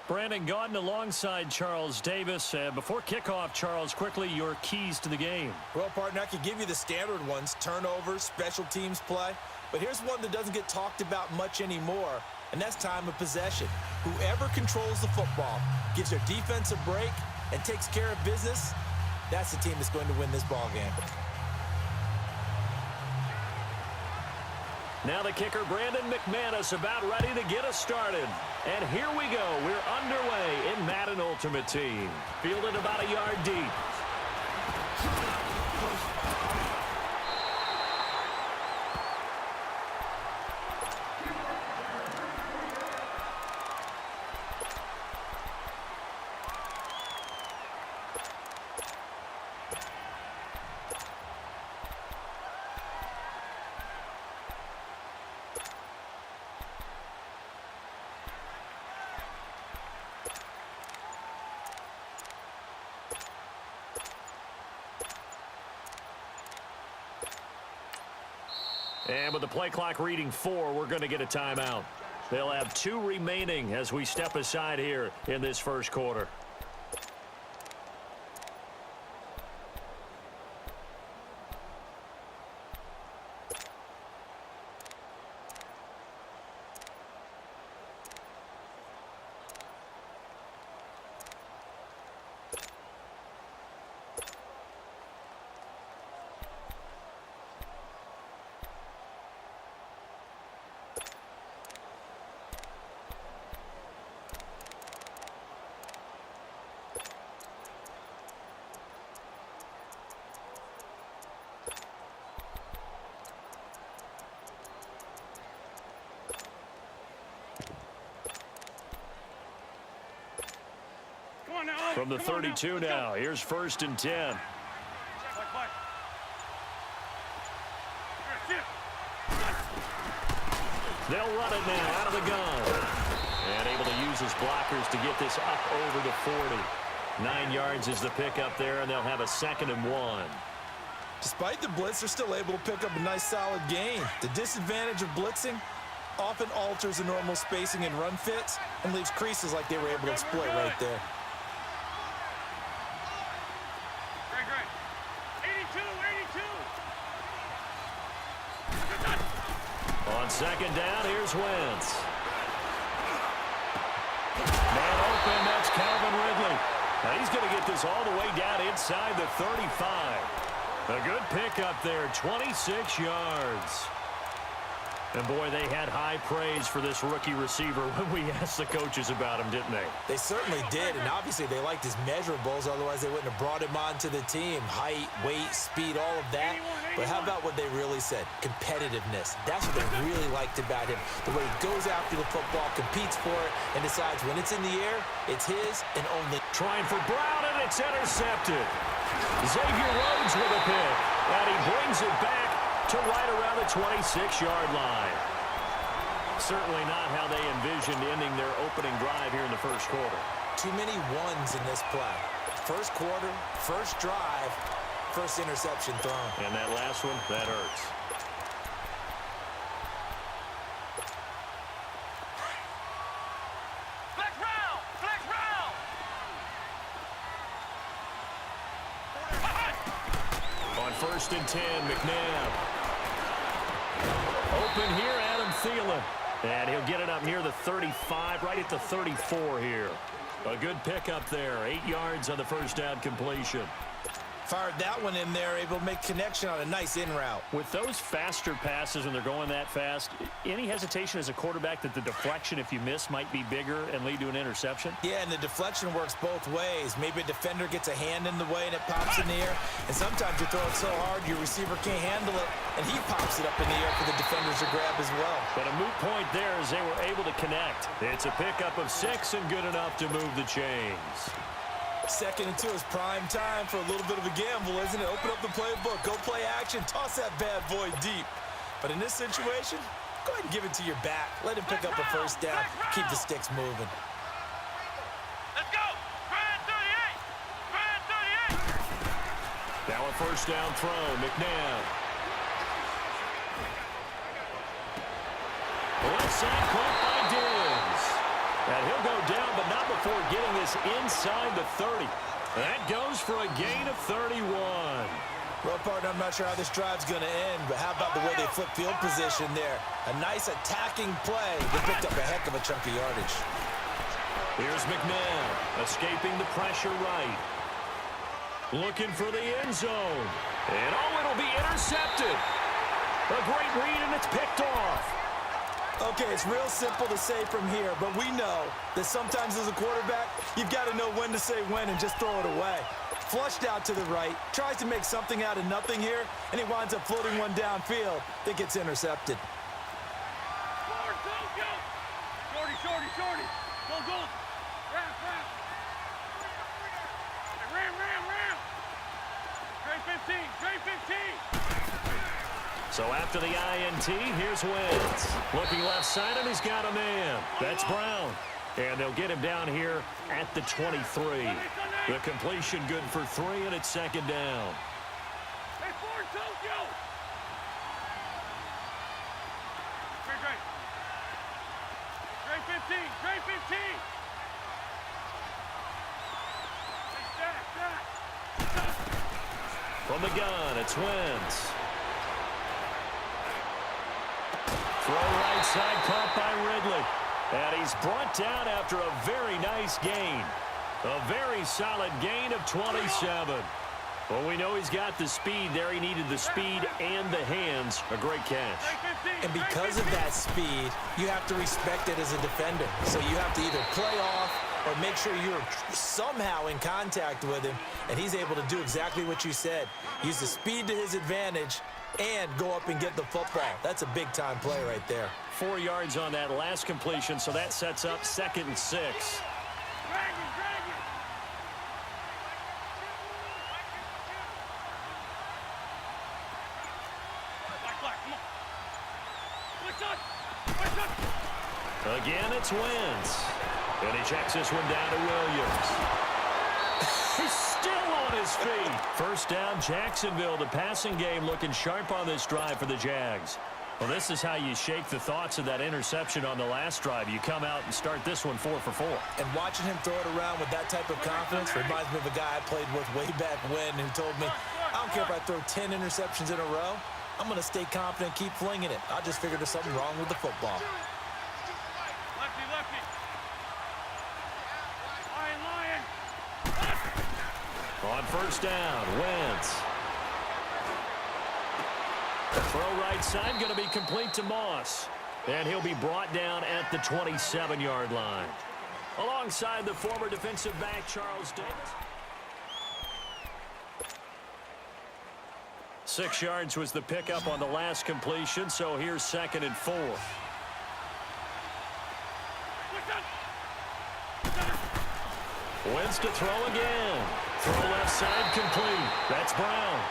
Brandon Gaudin alongside Charles Davis. Before kickoff, Charles, quickly, your keys to the game. Well, partner, I could give you the standard ones, turnovers, special teams play. But here's one that doesn't get talked about much anymore, and that's time of possession. Whoever controls the football, gives their defense a break, and takes care of business, that's the team that's going to win this ball game. Now the kicker, Brandon McManus, about ready to get us started. And here we go. We're underway in Madden Ultimate Team. Fielded about a yard deep. And with the play clock reading 4, we're going to get a timeout. They'll have 2 remaining as we step aside here in this first quarter. From the 32 now, here's 1st and 10. They'll run it now out of the gun. And able to use his blockers to get this up over the 40. 9 yards is the pickup there, and they'll have a 2nd and 1. Despite the blitz, they're still able to pick up a nice solid gain. The disadvantage of blitzing often alters the normal spacing and run fits and leaves creases like they were able to exploit right there. On 2nd down, here's Wentz. Man open, that's Calvin Ridley. Now he's going to get this all the way down inside the 35. A good pickup there, 26 yards. And, boy, they had high praise for this rookie receiver when we asked the coaches about him, didn't they? They certainly did, and obviously they liked his measurables, otherwise they wouldn't have brought him onto the team. Height, weight, speed, all of that. But how about what they really said? Competitiveness. That's what they really liked about him. The way he goes after the football, competes for it, and decides when it's in the air, it's his and only. Trying for Brown, and it's intercepted. Xavier Rhodes with a pick, and he brings it back to right around the 26-yard line. Certainly not how they envisioned ending their opening drive here in the first quarter. Too many ones in this play. First quarter, first drive, first interception thrown. And that last one, that hurts. On 1st and 10, McNabb. Open here, Adam Thielen. And he'll get it up near the 35, right at the 34 here. A good pickup there, 8 yards on the first down completion. Fired that one in there, able to make connection on a nice in route. With those faster passes and they're going that fast, any hesitation as a quarterback that the deflection, if you miss, might be bigger and lead to an interception? Yeah, and the deflection works both ways. Maybe a defender gets a hand in the way and it pops in the air. And sometimes you throw it so hard your receiver can't handle it, and he pops it up in the air for the defenders to grab as well. But a moot point there as they were able to connect. It's a pickup of 6 and good enough to move the chains. 2nd and 2 is prime time for a little bit of a gamble, isn't it? Open up the playbook, go play action, toss that bad boy deep. But in this situation, go ahead and give it to your back. Let him pick up a first down, keep the sticks moving. Let's go! Brand 38! Brand 38! Now a first down throw, McNabb. Left side caught by Diggs. And he'll go down, but not before this inside the 30. That goes for a gain of 31. Well, partner, I'm not sure how this drive's going to end, but how about the way they flip field position there? A nice attacking play. They picked up a heck of a chunk of yardage. Here's McNabb, escaping the pressure right. Looking for the end zone. And, it'll be intercepted. A great read, and it's picked off. Okay, it's real simple to say from here, but we know that sometimes as a quarterback, you've got to know when to say when and just throw it away. Flushed out to the right, tries to make something out of nothing here, and he winds up floating one downfield that gets intercepted. Shorty, shorty, shorty. Go, go. Ram, ram. Ram, ram, ram. Trey 15, Trey 15. So after the INT, here's Wentz. Looking left side, and he's got a man. That's Brown. And they'll get him down here at the 23. The completion good for 3, and it's second down. Hey, Ford, Tokyo. Trey 15, Trey 15. Hey, stack. From the gun, it's Wentz. Throw right side, caught by Ridley. And he's brought down after a very nice gain. A very solid gain of 27. Well, we know he's got the speed there. He needed the speed and the hands. A great catch. And because of that speed, you have to respect it as a defender. So you have to either play off or make sure you're somehow in contact with him. And he's able to do exactly what you said. Use the speed to his advantage and go up and get the football. That's a big-time play right there. 4 yards on that last completion, so that sets up 2nd and 6. Drag it. Black, come on. What's up? Again, it's Wentz. And he checks this one down to Williams. He's still on his feet. First down, Jacksonville. The passing game looking sharp on this drive for the Jags. Well, this is how you shake the thoughts of that interception on the last drive. You come out and start this one 4 for 4. And watching him throw it around with that type of confidence reminds me of a guy I played with way back when who told me, I don't care if I throw 10 interceptions in a row. I'm going to stay confident and keep flinging it. I just figured there's something wrong with the football. Lefty, lefty. Lion. On first down, Wentz. The throw right side going to be complete to Moss. And he'll be brought down at the 27-yard line. Alongside the former defensive back, Charles Davis. 6 yards was the pickup on the last completion, so here's 2nd and 4. Wentz to throw again. Throw left side complete. That's Brown.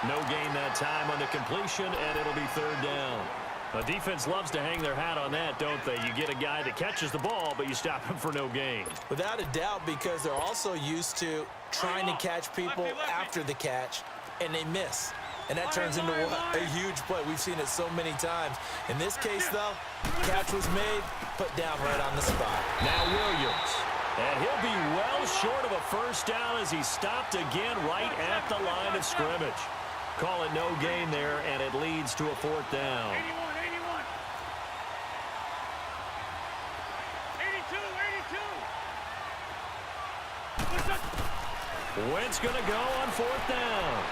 No gain that time on the completion, and it'll be 3rd down. The defense loves to hang their hat on that, don't they? You get a guy that catches the ball, but you stop him for no gain. Without a doubt, because they're also used to trying to catch people after the catch, and they miss. And that turns into a huge play. We've seen it so many times. In this case, though, catch was made, put down right on the spot. Now Williams. And he'll be well short of a first down as he stopped again right at the line of scrimmage. Call it no gain there, and it leads to a 4th down. 81. 82. Wentz going to go on 4th down.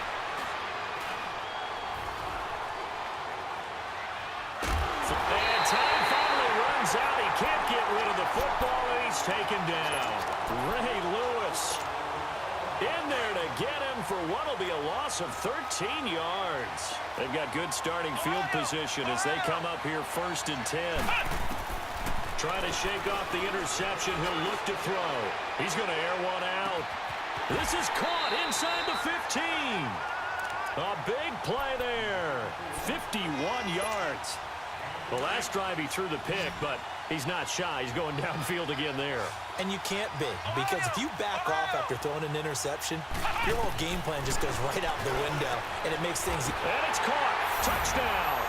And time finally runs out. He can't get rid of the football, and he's taken down. Ray Lewis in there to get him for what will be a loss of 13 yards. They've got good starting field position as they come up here 1st and 10. Trying to shake off the interception. He'll look to throw. He's going to air one out. This is caught inside the 15. A big play there. 51 yards. The last drive he threw the pick, but he's not shy. He's going downfield again there. And you can't be, because if you back off after throwing an interception, your whole game plan just goes right out the window, and it makes things... And it's caught. Touchdown.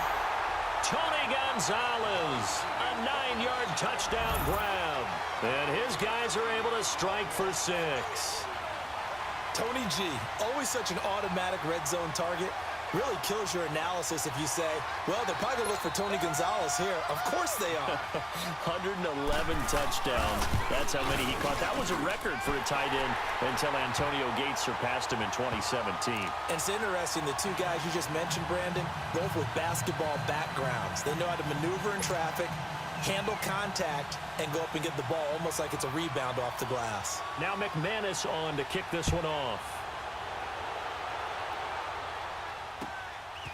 Tony Gonzalez. A 9-yard touchdown grab. And his guys are able to strike for 6. Tony G, always such an automatic red zone target. Really kills your analysis if you say, well, they're probably going to look for Tony Gonzalez here. Of course they are. 111 touchdowns. That's how many he caught. That was a record for a tight end until Antonio Gates surpassed him in 2017. And it's interesting, the two guys you just mentioned, Brandon, both with basketball backgrounds. They know how to maneuver in traffic, handle contact, and go up and get the ball almost like it's a rebound off the glass. Now McManus on to kick this one off.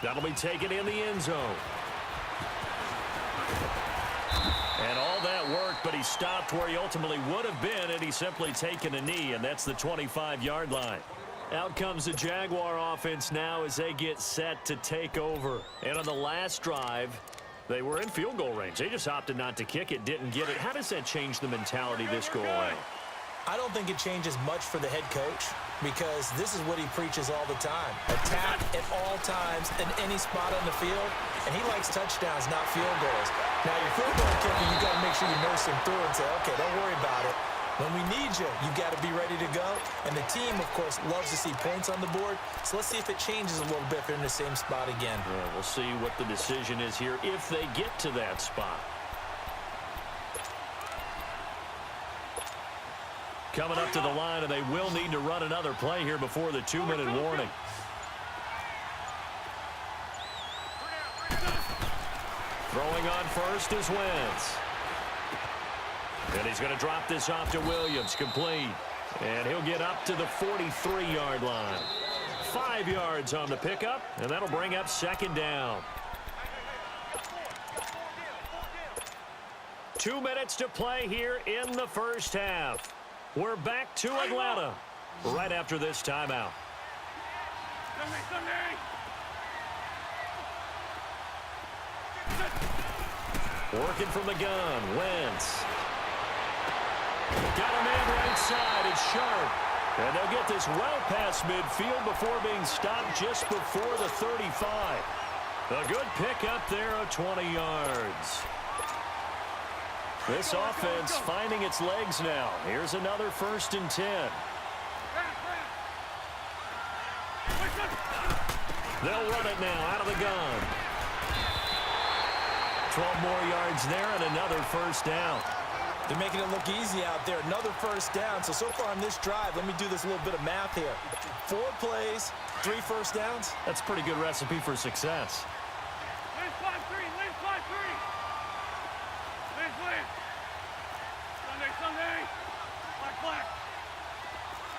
That'll be taken in the end zone. And all that work, but he stopped where he ultimately would have been had he simply taken a knee, and that's the 25-yard line. Out comes the Jaguar offense now as they get set to take over. And on the last drive, they were in field goal range. They just opted not to kick it, didn't get it. How does that change the mentality this go away? I don't think it changes much for the head coach because this is what he preaches all the time. Attack at all times in any spot on the field, and he likes touchdowns, not field goals. Now, your field goal kicker, you got to make sure you nurse him through and say, okay, don't worry about it. When we need you, you got to be ready to go. And the team, of course, loves to see points on the board. So let's see if it changes a little bit if they're in the same spot again. Yeah, we'll see what the decision is here if they get to that spot. Coming up to the line, and they will need to run another play here before the 2-minute warning. Throwing on first is Wentz. And he's going to drop this off to Williams, complete. And he'll get up to the 43-yard line. 5 yards on the pickup, and that'll bring up second down. 2 minutes to play here in the first half. We're back to Atlanta right after this timeout. Working from the gun, Wentz. Got a man right side, it's Sharp. And they'll get this well past midfield before being stopped just before the 35. A good pick up there of 20 yards. This offense finding its legs now. Here's another 1st and 10. They'll run it now out of the gun. 12 more yards there and another first down. They're making it look easy out there. Another first down. So far on this drive, let me do this little bit of math here. 4 plays, 3 first downs. That's a pretty good recipe for success. Sunday. Black.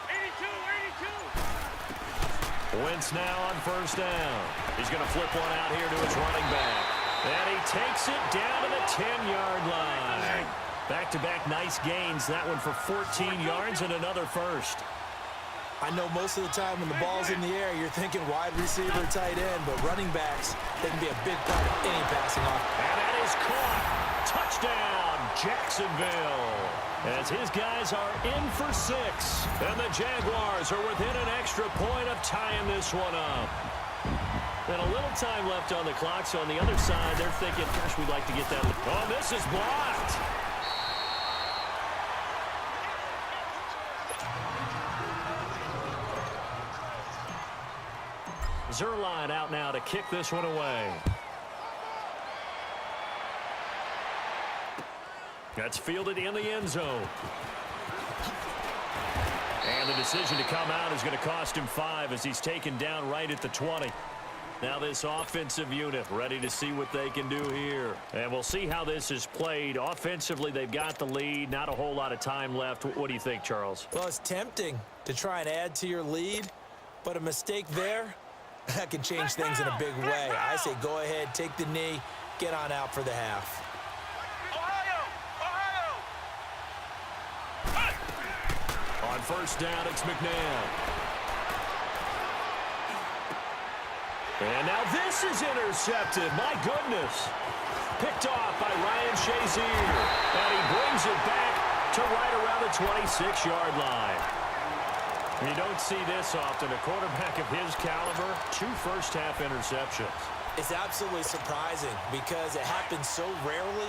82. Wentz now on first down. He's going to flip one out here to his running back. And he takes it down to the 10-yard line. Back-to-back nice gains. That one for 14 yards and another first. I know most of the time when the ball's in the air, you're thinking wide receiver, tight end, but running backs, they can be a big part of any passing offense. And that is caught. Touchdown, Jacksonville. As his guys are in for 6. And the Jaguars are within an extra point of tying this one up. And a little time left on the clock, so on the other side, they're thinking, gosh, we'd like to get that. Oh, this is blocked. Zerline out now to kick this one away. That's fielded in the end zone. And the decision to come out is going to cost him 5 as he's taken down right at the 20. Now this offensive unit ready to see what they can do here. And we'll see how this is played. Offensively, they've got the lead. Not a whole lot of time left. What do you think, Charles? Well, it's tempting to try and add to your lead, but a mistake there, that can change things in a big way. I say go ahead, take the knee, get on out for the half. On first down, it's McNabb. And now this is intercepted. My goodness. Picked off by Ryan Shazier. And he brings it back to right around the 26-yard line. You don't see this often. A quarterback of his caliber, 2 first-half interceptions. It's absolutely surprising because it happens so rarely.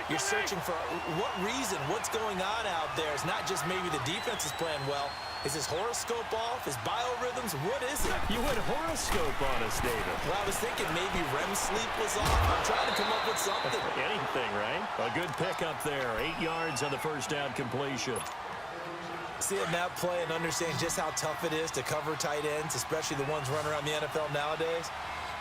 You're searching for what reason, what's going on out there. It's not just maybe the defense is playing well. Is his horoscope off? His biorhythms? What is it? You went horoscope on us, David. Well, I was thinking maybe REM sleep was off. I'm trying to come up with something. Anything, right? A good pick up there. 8 yards on the first down completion. Seeing that play and understanding just how tough it is to cover tight ends, especially the ones running around the NFL nowadays,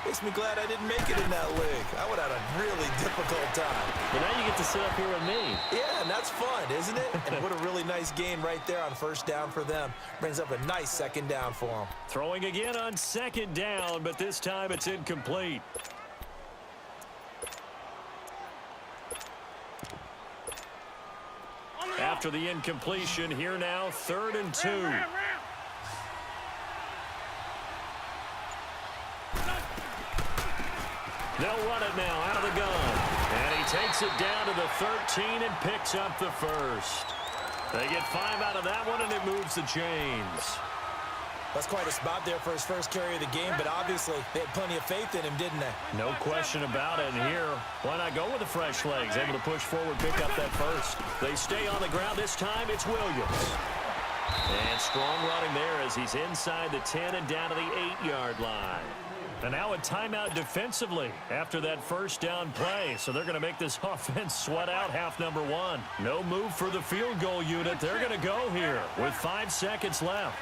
makes me glad I didn't make it in that league. I would have had a really difficult time. Well, now you get to sit up here with me. Yeah, and that's fun, isn't it? And what a really nice gain right there on first down for them. Brings up a nice second down for them. Throwing again on second down, but this time it's incomplete. After the incompletion, here now, 3rd and 2. They'll run it now out of the gun. And he takes it down to the 13 and picks up the first. They get 5 out of that one, and it moves the chains. That's quite a spot there for his first carry of the game, but obviously they had plenty of faith in him, didn't they? No question about it. And here, why not go with the fresh legs? Able to push forward, pick up that first. They stay on the ground. This time it's Williams. And strong running there as he's inside the 10 and down to the 8-yard line. And now a timeout defensively after that first down play. So they're going to make this offense sweat out half number 1. No move for the field goal unit. They're going to go here with 5 seconds left.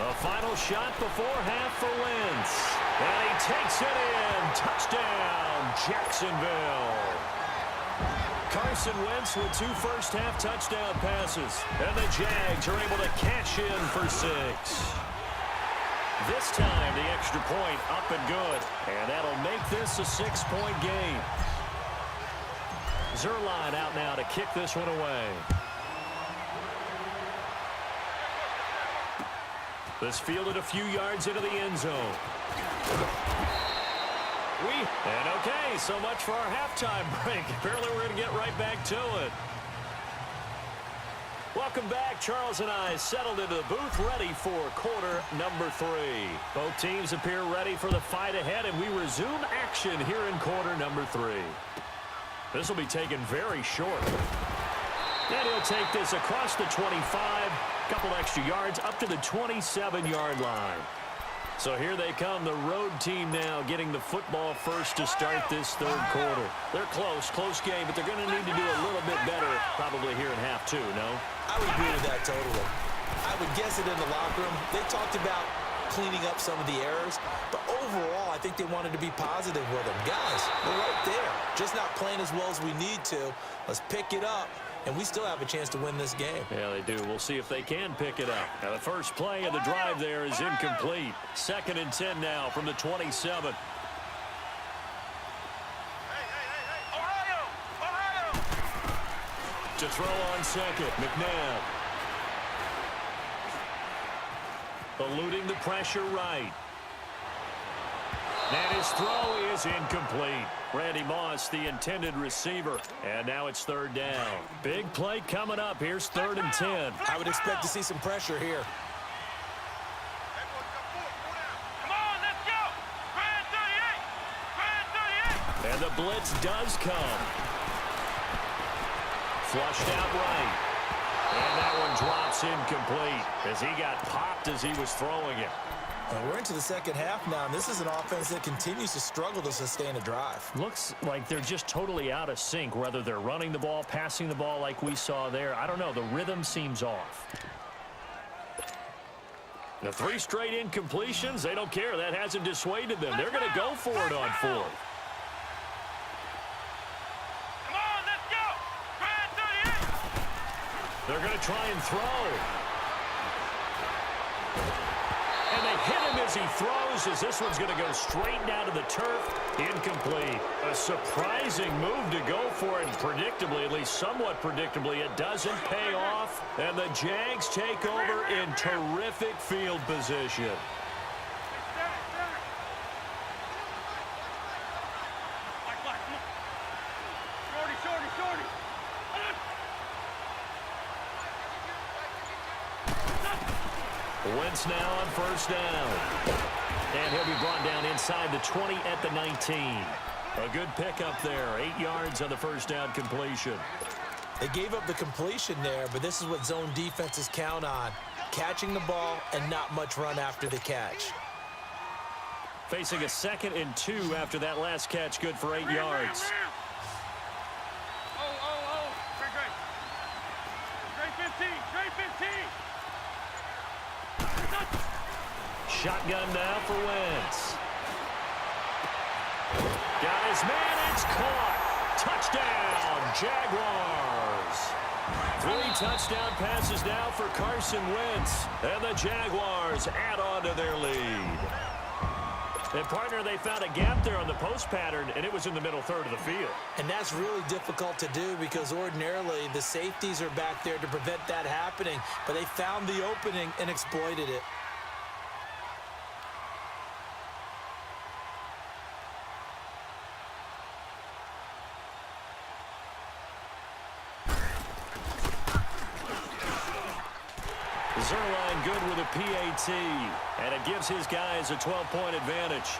A final shot before half for Wentz. And he takes it in. Touchdown, Jacksonville. Carson Wentz with 2 first-half touchdown passes. And the Jags are able to cash in for 6. This time, the extra point up and good. And that'll make this a 6-point game. Zerline out now to kick this one away. This fielded a few yards into the end zone. And okay, so much for our halftime break. Apparently we're going to get right back to it. Welcome back. Charles and I settled into the booth ready for quarter number 3. Both teams appear ready for the fight ahead, and we resume action here in quarter number 3. This will be taken very short. And he'll take this across the 25, couple extra yards up to the 27-yard line. So here they come, the road team now getting the football first to start this 3rd quarter. They're close game, but they're going to need to do a little bit better probably here in half 2, no? I would agree with that totally. I would guess it in the locker room. They talked about cleaning up some of the errors, but overall, I think they wanted to be positive with them. Guys, we're right there, just not playing as well as we need to. Let's pick it up. And we still have a chance to win this game. Yeah, they do. We'll see if they can pick it up. Now, the first play of the drive there is incomplete. 2nd and 10 now from the 27. To throw on second, McNabb. Eluding the pressure right. And his throw is incomplete. Randy Moss, the intended receiver. And now it's 3rd down. Big play coming up. Here's 3rd and 10. I would expect to see some pressure here. Come on, let's go! Grand 38! And the blitz does come. Flushed out right. And that one drops incomplete as he got popped as he was throwing it. And we're into the second half now, and this is an offense that continues to struggle to sustain a drive. Looks like they're just totally out of sync, whether they're running the ball, passing the ball like we saw there. I don't know. The rhythm seems off. The 3 straight incompletions, they don't care. That hasn't dissuaded them. They're going to go for it on 4th. Come on, let's go! Grand 38! They're going to try and throw. And they hit him as he throws, as this one's going to go straight down to the turf. Incomplete. A surprising move to go for it. Predictably, at least somewhat predictably, it doesn't pay off. And the Jags take over in terrific field position. Shorty. Wentz now on first down. And he'll be brought down inside the 20 at the 19. A good pickup there. 8 yards on the first down completion. They gave up the completion there, but this is what zone defenses count on. Catching the ball and not much run after the catch. Facing a 2nd and 2 after that last catch, good for 8 yards. Great 15, great 15. Shotgun now for Wentz. Got his man, it's caught. Touchdown, Jaguars. 3 touchdown passes now for Carson Wentz. And the Jaguars add on to their lead. And, partner, they found a gap there on the post pattern, and it was in the middle third of the field. And that's really difficult to do because ordinarily the safeties are back there to prevent that happening. But they found the opening and exploited it. Zerline good with a PAT, and it gives his guys a 12-point advantage.